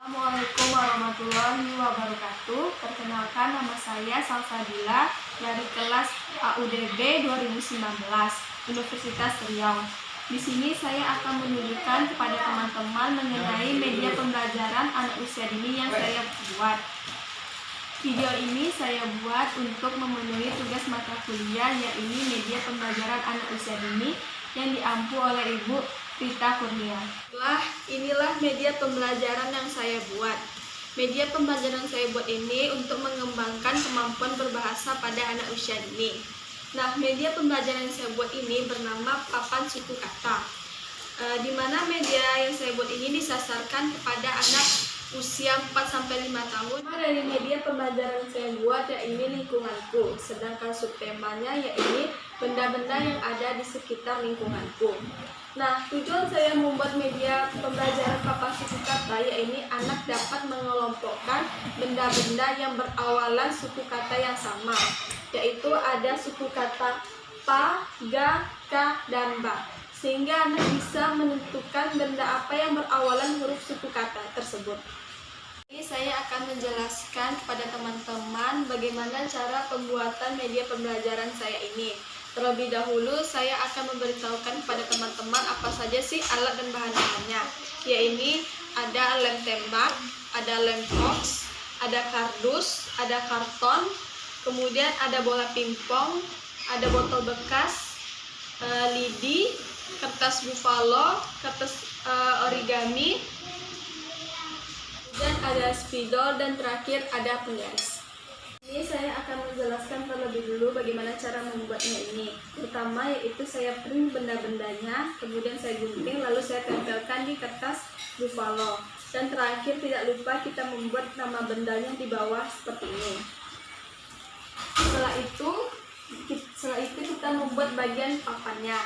Assalamualaikum warahmatullahi wabarakatuh. Perkenalkan, nama saya Salsabila dari kelas AUDB 2019 Universitas Riau. Di sini saya akan menunjukkan kepada teman-teman mengenai media pembelajaran anak usia dini yang saya buat. Video ini saya buat untuk memenuhi tugas mata kuliah, yaitu media pembelajaran anak usia dini yang diampu oleh Ibu Rita Kurnia. Inilah media pembelajaran yang saya buat. Media pembelajaran saya buat ini untuk mengembangkan kemampuan berbahasa pada anak usia dini. Nah, media pembelajaran yang saya buat ini bernama Papan Suku Kata, di mana media yang saya buat ini disasarkan kepada anak usia 4-5 tahun. Dari media pembelajaran saya buat yaitu lingkunganku, sedangkan subtemanya yaitu benda-benda yang ada di sekitar lingkunganku. Nah, tujuan saya membuat media pembelajaran Papan Suku Kata yaitu anak dapat mengelompokkan benda-benda yang berawalan suku kata yang sama, yaitu ada suku kata pa, ga, ka, dan ba, sehingga anak bisa menentukan benda apa yang berawalan huruf suku kata tersebut. Ini saya akan menjelaskan kepada teman-teman bagaimana cara pembuatan media pembelajaran saya ini. Terlebih dahulu saya akan memberitahukan kepada teman-teman apa saja sih alat dan bahan-bahannya, yaitu ada lem tembak, ada lem box, ada kardus, ada karton, kemudian ada bola pingpong, ada botol bekas, lidi, kertas buffalo, kertas origami, dan ada spidol, dan terakhir ada penggaris. Ini saya akan menjelaskan terlebih dulu bagaimana cara membuatnya ini. Pertama yaitu saya print benda-bendanya, kemudian saya gunting, lalu saya tempelkan di kertas buffalo. Dan terakhir tidak lupa kita membuat nama bendanya di bawah seperti ini. Setelah itu kita membuat bagian papannya,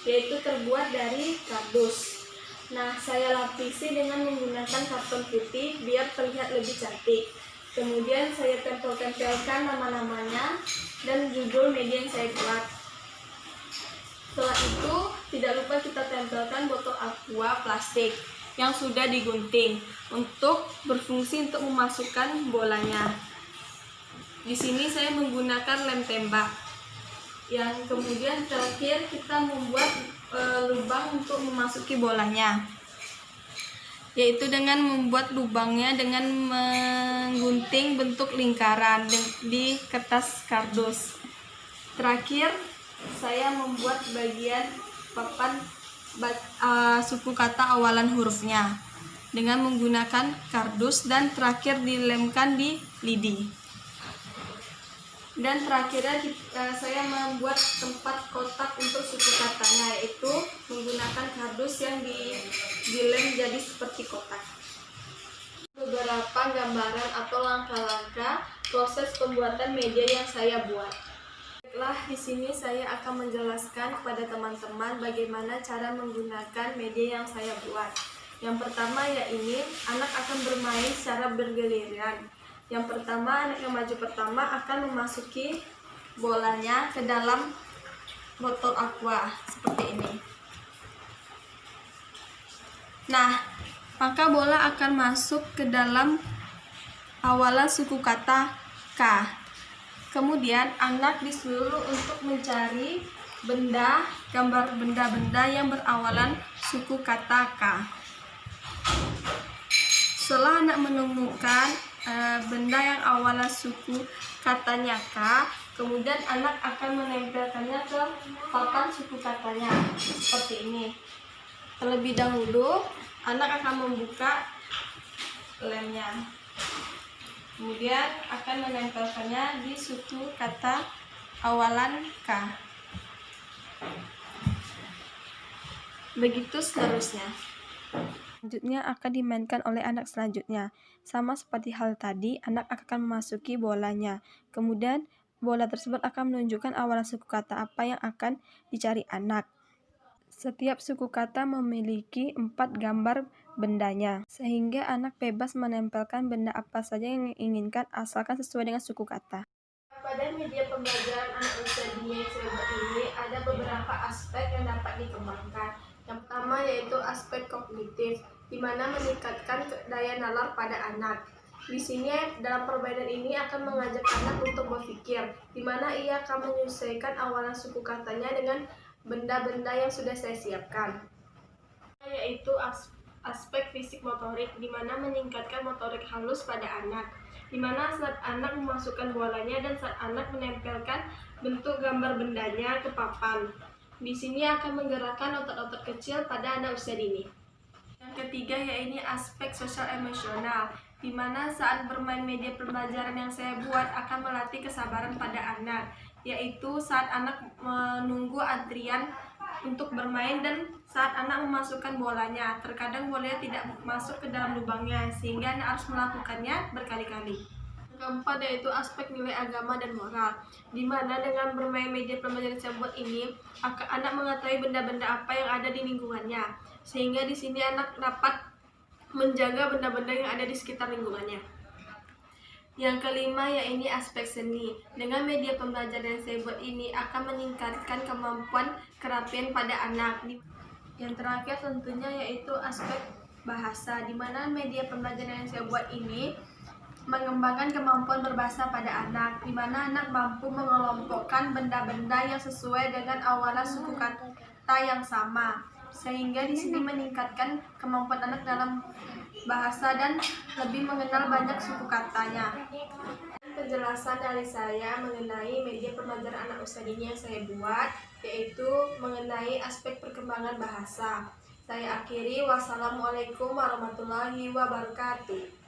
yaitu terbuat dari kardus. Nah, saya lapisi dengan menggunakan karton putih biar terlihat lebih cantik. Kemudian saya tempel-tempelkan nama-namanya dan judul media yang saya buat. Setelah itu, tidak lupa kita tempelkan botol aqua plastik yang sudah digunting untuk berfungsi untuk memasukkan bolanya. Di sini saya menggunakan lem tembak. Yang kemudian terakhir kita membuat lubang untuk memasuki bolanya, yaitu dengan membuat lubangnya dengan menggunting bentuk lingkaran di kertas kardus. Terakhir saya membuat bagian papan suku kata awalan hurufnya dengan menggunakan kardus, dan terakhir dilemkan di lidi. Dan terakhirnya saya membuat tempat kotak untuk suku katanya, yaitu menggunakan kardus yang dilem jadi seperti kotak. Beberapa gambaran atau langkah-langkah proses pembuatan media yang saya buat. Baiklah, di sini saya akan menjelaskan kepada teman-teman bagaimana cara menggunakan media yang saya buat. Yang pertama yaitu anak akan bermain secara bergiliran. Yang pertama, anak yang maju pertama akan memasuki bolanya ke dalam botol aqua seperti ini. Nah, maka bola akan masuk ke dalam awalan suku kata K. Kemudian anak disuruh untuk mencari gambar benda-benda yang berawalan suku kata K. Setelah anak menemukan benda yang awalan suku katanya K, kemudian anak akan menempelkannya ke papan suku katanya seperti ini. Terlebih dahulu anak akan membuka lemnya, kemudian akan menempelkannya di suku kata awalan K. Begitu seterusnya. Selanjutnya akan dimainkan oleh anak selanjutnya. Sama seperti hal tadi, anak akan memasuki bolanya. Kemudian bola tersebut akan menunjukkan awalan suku kata apa yang akan dicari anak. Setiap suku kata memiliki 4 gambar bendanya, sehingga anak bebas menempelkan benda apa saja yang diinginkan asalkan sesuai dengan suku kata. Pada media pembelajaran anak usia dini yang saya buat ini ada beberapa aspek yang dapat dikembangkan. Yang pertama yaitu aspek kognitif, di mana meningkatkan daya nalar pada anak. Di sini dalam perbedaan ini akan mengajak anak untuk berpikir, di mana ia akan menyesuaikan awalan suku katanya dengan benda-benda yang sudah saya siapkan. Yaitu aspek fisik motorik, di mana meningkatkan motorik halus pada anak, di mana saat anak memasukkan bolanya dan saat anak menempelkan bentuk gambar bendanya ke papan. Di sini akan menggerakkan otot-otot kecil pada anak usia dini. Yang ketiga yaitu aspek sosial emosional, di mana saat bermain media pembelajaran yang saya buat akan melatih kesabaran pada anak, yaitu saat anak menunggu antrian untuk bermain dan saat anak memasukkan bolanya. Terkadang bolanya tidak masuk ke dalam lubangnya, sehingga anak harus melakukannya berkali-kali. Yang keempat yaitu aspek nilai agama dan moral, di mana dengan bermain media pembelajaran saya buat ini, anak mengetahui benda-benda apa yang ada di lingkungannya, sehingga di sini anak dapat menjaga benda-benda yang ada di sekitar lingkungannya. Yang kelima yaitu aspek seni. Dengan media pembelajaran yang saya buat ini akan meningkatkan kemampuan kerapian pada anak. Yang terakhir tentunya yaitu aspek bahasa, di mana media pembelajaran yang saya buat ini mengembangkan kemampuan berbahasa pada anak, di mana anak mampu mengelompokkan benda-benda yang sesuai dengan awalan suku kata yang sama, sehingga di sini meningkatkan kemampuan anak dalam bahasa dan lebih mengenal banyak suku katanya. Penjelasan dari saya mengenai media pembelajaran anak usia dini yang saya buat, yaitu mengenai aspek perkembangan bahasa. Saya akhiri, wassalamualaikum warahmatullahi wabarakatuh.